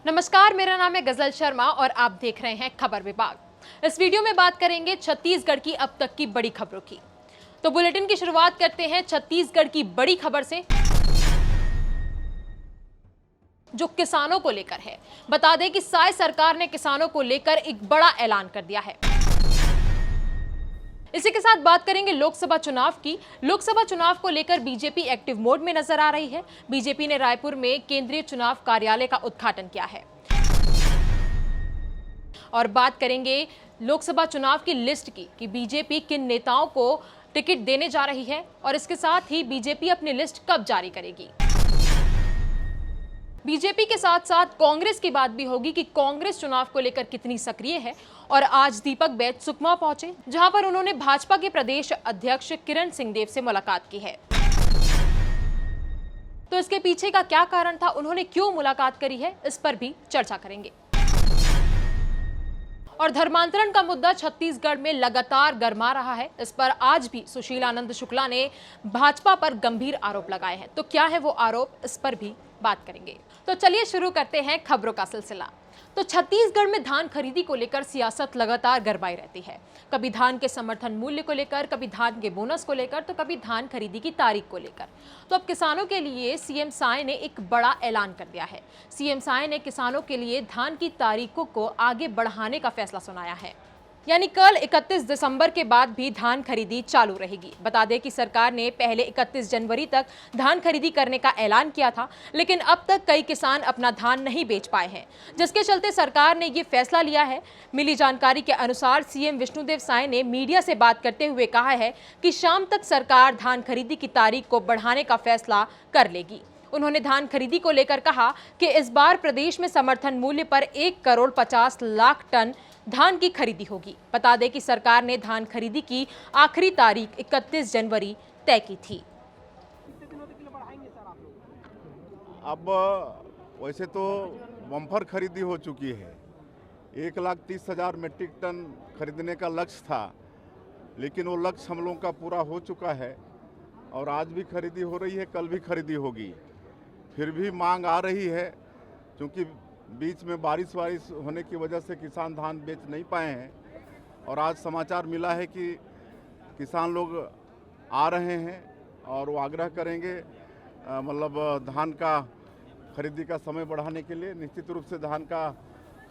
नमस्कार, मेरा नाम है गजल शर्मा और आप देख रहे हैं खबर विभाग। इस वीडियो में बात करेंगे छत्तीसगढ़ की अब तक की बड़ी खबरों की। तो बुलेटिन की शुरुआत करते हैं छत्तीसगढ़ की बड़ी खबर से, जो किसानों को लेकर है। बता दें कि साय सरकार ने किसानों को लेकर एक बड़ा ऐलान कर दिया है। इसी के साथ बात करेंगे लोकसभा चुनाव की। लोकसभा चुनाव को लेकर बीजेपी एक्टिव मोड में नजर आ रही है। बीजेपी ने रायपुर में केंद्रीय चुनाव कार्यालय का उद्घाटन किया है। और बात करेंगे लोकसभा चुनाव की लिस्ट की कि बीजेपी किन नेताओं को टिकट देने जा रही है और इसके साथ ही बीजेपी अपनी लिस्ट कब जारी करेगी। बीजेपी के साथ साथ कांग्रेस की बात भी होगी कि कांग्रेस चुनाव को लेकर कितनी सक्रिय है। और आज दीपक बैज सुकमा पहुंचे, जहां पर उन्होंने भाजपा के प्रदेश अध्यक्ष किरण सिंहदेव से मुलाकात की है। तो इसके पीछे का क्या कारण था, उन्होंने क्यों मुलाकात करी है, इस पर भी चर्चा करेंगे। और धर्मांतरण का मुद्दा छत्तीसगढ़ में लगातार गरमा रहा है। इस पर आज भी सुशील आनंद शुक्ला ने भाजपा पर गंभीर आरोप लगाए हैं। तो क्या है वो आरोप, इस पर भी बात करेंगे। तो चलिए शुरू करते हैं खबरों का सिलसिला। तो छत्तीसगढ़ में धान खरीदी को लेकर सियासत लगातार गरमाई रहती है। कभी धान के समर्थन मूल्य को लेकर, कभी धान के बोनस को लेकर, तो कभी धान खरीदी की तारीख को लेकर। तो अब किसानों के लिए सीएम साय ने एक बड़ा ऐलान कर दिया है। सीएम साय ने किसानों के लिए धान की तारीखों को आगे बढ़ाने का फैसला सुनाया है। यानी कल 31 दिसंबर के बाद भी धान खरीदी चालू रहेगी। बता दें कि सरकार ने पहले 31 जनवरी तक धान खरीदी करने का ऐलान किया था, लेकिन अब तक कई किसान अपना धान नहीं बेच पाए हैं, जिसके चलते सरकार ने ये फैसला लिया है। मिली जानकारी के अनुसार सीएम विष्णुदेव साय ने मीडिया से बात करते हुए कहा है कि शाम तक सरकार धान खरीदी की तारीख को बढ़ाने का फैसला कर लेगी। उन्होंने धान खरीदी को लेकर कहा कि इस बार प्रदेश में समर्थन मूल्य पर 1,50,00,000 टन धान की खरीदी होगी। बता दें कि सरकार ने धान खरीदी की आखिरी तारीख 31 जनवरी तय की थी। अब वैसे तो बम्पर खरीदी हो चुकी है। 1,30,000 मेट्रिक टन खरीदने का लक्ष्य था, लेकिन वो लक्ष्य हम लोगों का पूरा हो चुका है और आज भी खरीदी हो रही है, कल भी खरीदी होगी। फिर भी मांग आ रही है, क्योंकि बीच में बारिश होने की वजह से किसान धान बेच नहीं पाए हैं। और आज समाचार मिला है कि किसान लोग आ रहे हैं और वो आग्रह करेंगे, मतलब धान का खरीदी का समय बढ़ाने के लिए निश्चित रूप से धान का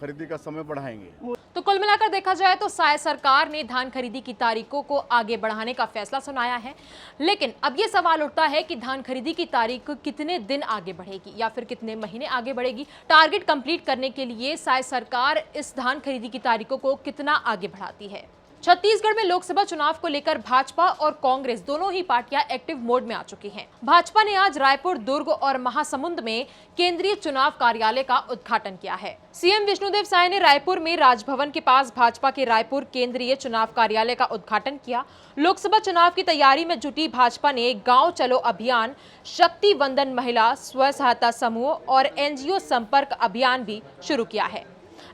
खरीदी का समय बढ़ाएंगे। तो कुल मिलाकर देखा जाए तो साय सरकार ने धान खरीदी की तारीखों को आगे बढ़ाने का फैसला सुनाया है। लेकिन अब ये सवाल उठता है कि धान खरीदी की तारीख कितने दिन आगे बढ़ेगी या फिर कितने महीने आगे बढ़ेगी। टारगेट कंप्लीट करने के लिए साय सरकार इस धान खरीदी की तारीखों को कितना आगे बढ़ाती है। छत्तीसगढ़ में लोकसभा चुनाव को लेकर भाजपा और कांग्रेस दोनों ही पार्टियां एक्टिव मोड में आ चुकी हैं। भाजपा ने आज रायपुर, दुर्ग और महासमुंद में केंद्रीय चुनाव कार्यालय का उद्घाटन किया है। सीएम विष्णुदेव साय ने रायपुर में राजभवन के पास भाजपा के रायपुर केंद्रीय चुनाव कार्यालय का उद्घाटन किया। लोकसभा चुनाव की तैयारी में जुटी भाजपा ने गाँव चलो अभियान, शक्ति वंदन महिला स्व सहायता समूह और एनजीओ संपर्क अभियान भी शुरू किया है।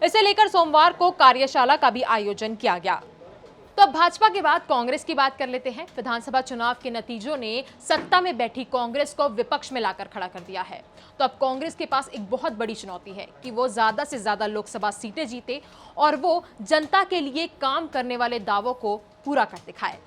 इसे लेकर सोमवार को कार्यशाला का भी आयोजन किया गया। तो अब भाजपा के बाद कांग्रेस की बात कर लेते हैं। विधानसभा चुनाव के नतीजों ने सत्ता में बैठी कांग्रेस को विपक्ष में लाकर खड़ा कर दिया है। तो अब कांग्रेस के पास एक बहुत बड़ी चुनौती है कि वो ज्यादा से ज्यादा लोकसभा सीटें जीते और वो जनता के लिए काम करने वाले दावों को पूरा कर दिखाए।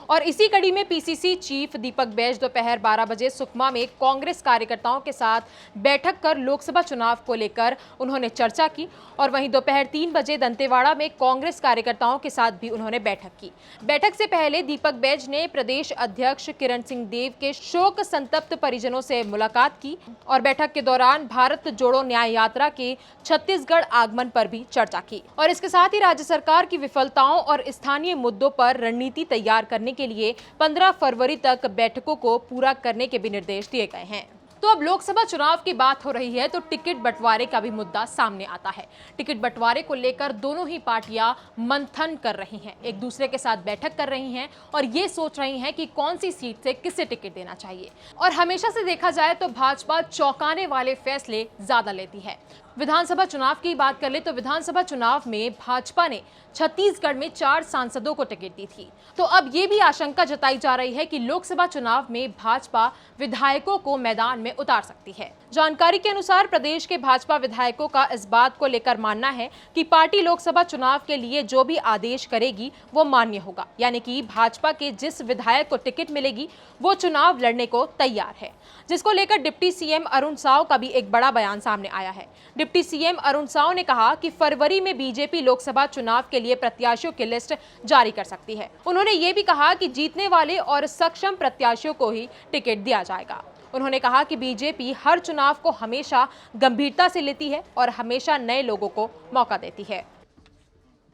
और इसी कड़ी में पीसीसी चीफ दीपक बैज दोपहर 12 बजे सुकमा में कांग्रेस कार्यकर्ताओं के साथ बैठक कर लोकसभा चुनाव को लेकर उन्होंने चर्चा की। और वहीं दोपहर 3 बजे दंतेवाड़ा में कांग्रेस कार्यकर्ताओं के साथ भी उन्होंने बैठक की। बैठक से पहले दीपक बैज ने प्रदेश अध्यक्ष किरण सिंहदेव के शोक संतप्त परिजनों से मुलाकात की और बैठक के दौरान भारत जोड़ो न्याय यात्रा के छत्तीसगढ़ आगमन पर भी चर्चा की। और इसके साथ ही राज्य सरकार की विफलताओं और स्थानीय मुद्दों पर रणनीति तैयार करने के लिए 15 फरवरी तक बैठकों को पूरा करने के भी निर्देश दिए गए हैं। तो अब लोकसभा चुनाव की बात हो रही है तो टिकट बंटवारे का भी मुद्दा सामने आता है। टिकट बंटवारे को लेकर दोनों ही पार्टियां मंथन कर रही हैं, एक दूसरे के साथ बैठक कर रही हैं और ये सोच रही हैं कि कौन सी सीट से किसे टिकट देना चाहिए। और हमेशा से देखा जाए तो भाजपा चौंकाने वाले फैसले ज्यादा लेती है। विधानसभा चुनाव की बात कर ले तो विधानसभा चुनाव में भाजपा ने छत्तीसगढ़ में 4 सांसदों को टिकट दी थी। तो अब ये भी आशंका जताई जा रही है कि लोकसभा चुनाव में भाजपा विधायकों को मैदान में उतार सकती है। जानकारी के अनुसार प्रदेश के भाजपा विधायकों का इस बात को लेकर मानना है कि पार्टी लोकसभा चुनाव के लिए जो भी आदेश करेगी वो मान्य होगा, यानी कि भाजपा के जिस विधायक को टिकट मिलेगी वो चुनाव लड़ने को तैयार है, जिसको लेकर डिप्टी सीएम अरुण साव का भी एक बड़ा बयान सामने आया है। डिप्टी सीएम अरुण साव ने कहा कि फरवरी में बीजेपी लोकसभा चुनाव के लिए प्रत्याशियों की लिस्ट जारी कर सकती है। उन्होंने ये भी कहा कि जीतने वाले और सक्षम प्रत्याशियों को ही टिकट दिया जाएगा। उन्होंने कहा कि बीजेपी हर चुनाव को हमेशा गंभीरता से लेती है और हमेशा नए लोगों को मौका देती है।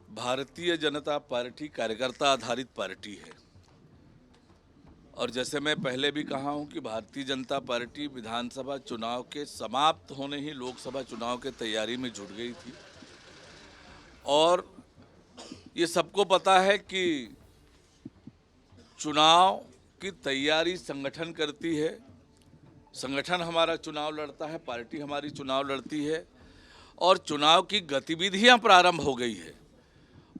भारतीय जनता पार्टी कार्यकर्ता आधारित पार्टी है और जैसे मैं पहले भी कहा हूं कि भारतीय जनता पार्टी विधानसभा चुनाव के समाप्त होने ही लोकसभा चुनाव के तैयारी में जुट गई थी और ये सबको पता है कि चुनाव की तैयारी संगठन करती है, संगठन हमारा चुनाव लड़ता है, पार्टी हमारी चुनाव लड़ती है और चुनाव की गतिविधियां प्रारंभ हो गई है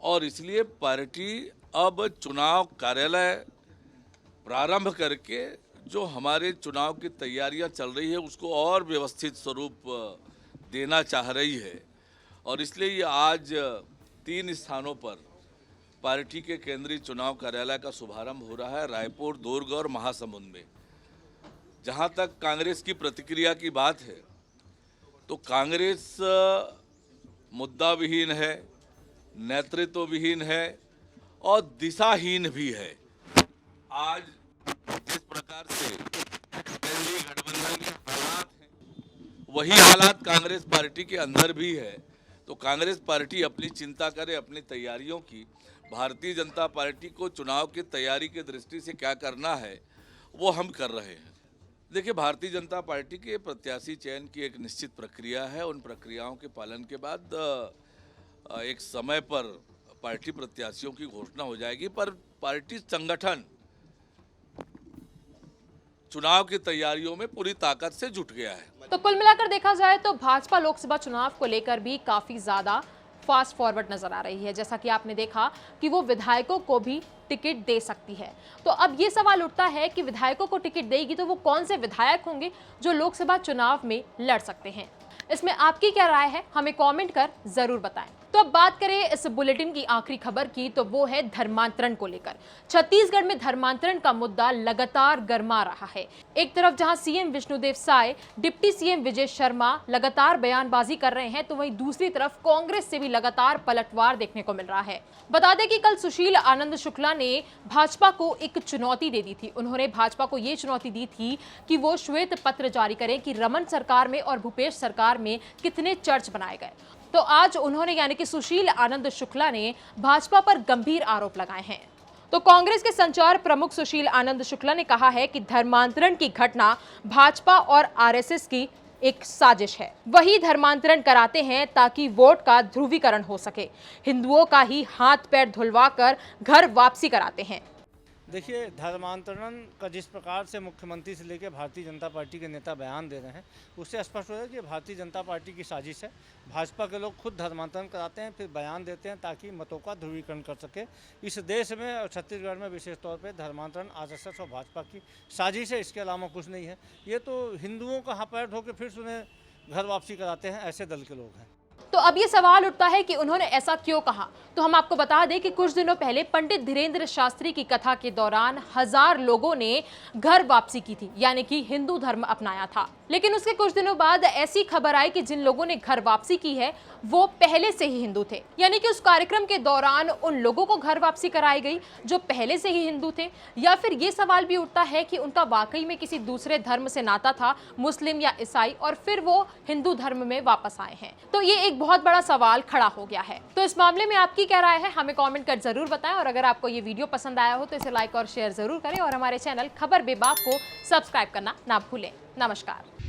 और इसलिए पार्टी अब चुनाव कार्यालय प्रारंभ करके जो हमारे चुनाव की तैयारियां चल रही है उसको और व्यवस्थित स्वरूप देना चाह रही है और इसलिए ये आज 3 स्थानों पर पार्टी के केंद्रीय चुनाव कार्यालय का शुभारंभ हो रहा है, रायपुर, दुर्ग और महासमुंद में। जहां तक कांग्रेस की प्रतिक्रिया की बात है तो कांग्रेस मुद्दा विहीन है, नेतृत्व विहीन है और दिशाहीन भी है। आज जिस प्रकार से एनडीए गठबंधन के हालात हैं वही हालात कांग्रेस पार्टी के अंदर भी है, तो कांग्रेस पार्टी अपनी चिंता करे, अपनी तैयारियों की। भारतीय जनता पार्टी को चुनाव की तैयारी की दृष्टि से क्या करना है वो हम कर रहे हैं। देखिए, भारतीय जनता पार्टी के प्रत्याशी चयन की एक निश्चित प्रक्रिया है। उन प्रक्रियाओं के पालन के बाद एक समय पर पार्टी प्रत्याशियों की घोषणा हो जाएगी, पर पार्टी संगठन चुनाव की तैयारियों में पूरी ताकत से जुट गया है। तो कुल मिलाकर देखा जाए तो भाजपा लोकसभा चुनाव को लेकर भी काफी ज्यादा फास्ट फॉरवर्ड नजर आ रही है। जैसा कि आपने देखा कि वो विधायकों को भी टिकट दे सकती है। तो अब ये सवाल उठता है कि विधायकों को टिकट देगी तो वो कौन से विधायक होंगे जो लोकसभा चुनाव में लड़ सकते हैं। इसमें आपकी क्या राय है, हमें कमेंट कर जरूर बताएं। तो अब बात करें इस बुलेटिन की आखिरी खबर की, तो वो है धर्मांतरण को लेकर। छत्तीसगढ़ में धर्मांतरण का मुद्दा लगातार गर्मा रहा है। एक तरफ जहां CM Vishnudeo Sai, deputy CM Vijay Sharma लगातार बयानबाजी कर रहे हैं, तो वहीं दूसरी तरफ कांग्रेस से भी लगातार पलटवार देखने को मिल रहा है। बता दें कि कल सुशील आनंद शुक्ला ने भाजपा को एक चुनौती दे दी थी। उन्होंने भाजपा को ये चुनौती दी थी कि वो श्वेत पत्र जारी करें कि रमन सरकार में और भूपेश सरकार में कितने चर्च बनाए गए। तो आज उन्होंने यानी कि सुशील आनंद शुक्ला ने भाजपा पर गंभीर आरोप लगाए हैं। तो कांग्रेस के संचार प्रमुख सुशील आनंद शुक्ला ने कहा है कि धर्मांतरण की घटना भाजपा और आरएसएस की एक साजिश है। वही धर्मांतरण कराते हैं ताकि वोट का ध्रुवीकरण हो सके। हिंदुओं का ही हाथ पैर धुलवाकर घर वापसी कराते हैं। देखिए, धर्मांतरण का जिस प्रकार से मुख्यमंत्री से लेकर भारतीय जनता पार्टी के नेता बयान दे रहे हैं, उससे स्पष्ट हो रहा है कि भारतीय जनता पार्टी की साजिश है। भाजपा के लोग खुद धर्मांतरण कराते हैं, फिर बयान देते हैं ताकि मतों का ध्रुवीकरण कर सके। इस देश में और छत्तीसगढ़ में विशेष तौर पर धर्मांतरण आरएसएस और भाजपा की साजिश है, इसके अलावा कुछ नहीं है। ये तो हिंदुओं का हाथ पैर धो के फिर उन्हें घर वापसी कराते हैं, ऐसे दल के लोग हैं। तो अब ये सवाल उठता है कि उन्होंने ऐसा क्यों कहा। तो हम आपको बता दें कि कुछ दिनों पहले पंडित धीरेन्द्र शास्त्री की कथा के दौरान 1000 लोगों ने घर वापसी की थी, यानी कि हिंदू धर्म अपनाया था। लेकिन उसके कुछ दिनों बाद ऐसी खबर आई कि जिन लोगों ने घर वापसी की है वो पहले से ही हिंदू थे, यानी कि उस कार्यक्रम के दौरान उन लोगों को घर वापसी कराई गई जो पहले से ही हिंदू थे। या फिर ये सवाल भी उठता है कि उनका वाकई में किसी दूसरे धर्म से नाता था, मुस्लिम या ईसाई, और फिर वो हिंदू धर्म में वापस आए हैं। तो ये एक बहुत बड़ा सवाल खड़ा हो गया है। तो इस मामले में आपकी क्या राय है, हमें कमेंट कर जरूर बताएं। और अगर आपको ये वीडियो पसंद आया हो तो इसे लाइक और शेयर जरूर करें और हमारे चैनल खबर बेबाक को सब्सक्राइब करना ना भूलें। नमस्कार।